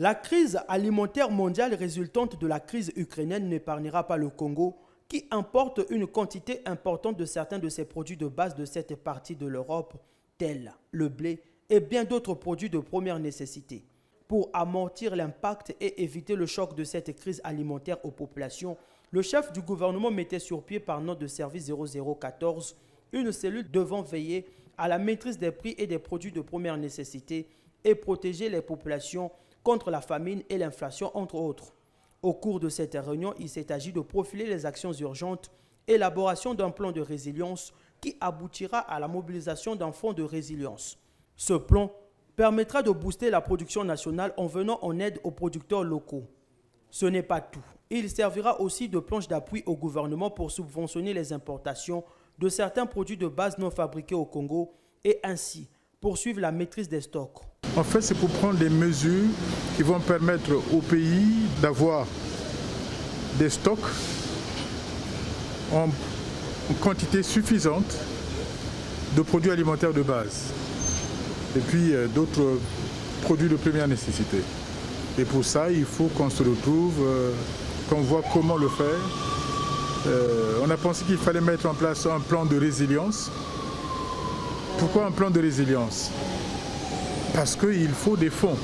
La crise alimentaire mondiale résultante de la crise ukrainienne n'épargnera pas le Congo, qui importe une quantité importante de certains de ses produits de base de cette partie de l'Europe, tels le blé et bien d'autres produits de première nécessité. Pour amortir l'impact et éviter le choc de cette crise alimentaire aux populations, le chef du gouvernement mettait sur pied par note de service 0014 une cellule devant veiller à la maîtrise des prix et des produits de première nécessité et protéger les populations contre la famine et l'inflation, entre autres. Au cours de cette réunion, il s'est agi de profiler les actions urgentes, élaboration d'un plan de résilience qui aboutira à la mobilisation d'un fonds de résilience. Ce plan permettra de booster la production nationale en venant en aide aux producteurs locaux. Ce n'est pas tout. Il servira aussi de planche d'appui au gouvernement pour subventionner les importations de certains produits de base non fabriqués au Congo et ainsi poursuivre la maîtrise des stocks. En fait, c'est pour prendre des mesures qui vont permettre au pays d'avoir des stocks en quantité suffisante de produits alimentaires de base et puis d'autres produits de première nécessité. Et pour ça, il faut qu'on se retrouve, qu'on voit comment le faire. On a pensé qu'il fallait mettre en place un plan de résilience. Pourquoi un plan de résilience ? Parce qu'il faut des fonds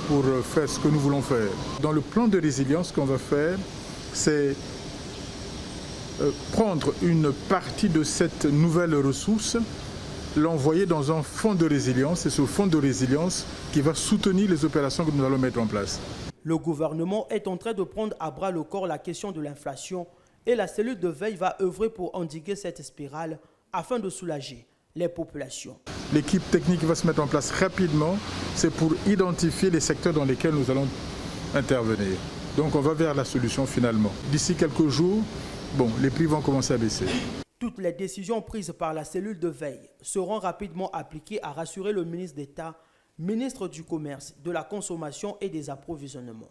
pour faire ce que nous voulons faire. Dans le plan de résilience qu'on va faire, c'est prendre une partie de cette nouvelle ressource, l'envoyer dans un fonds de résilience. C'est ce fonds de résilience qui va soutenir les opérations que nous allons mettre en place. Le gouvernement est en train de prendre à bras le corps la question de l'inflation et la cellule de veille va œuvrer pour endiguer cette spirale afin de soulager les populations. L'équipe technique va se mettre en place rapidement, c'est pour identifier les secteurs dans lesquels nous allons intervenir. Donc on va vers la solution finalement. D'ici quelques jours, les prix vont commencer à baisser. Toutes les décisions prises par la cellule de veille seront rapidement appliquées, a rassuré le ministre d'État, ministre du Commerce, de la Consommation et des Approvisionnements.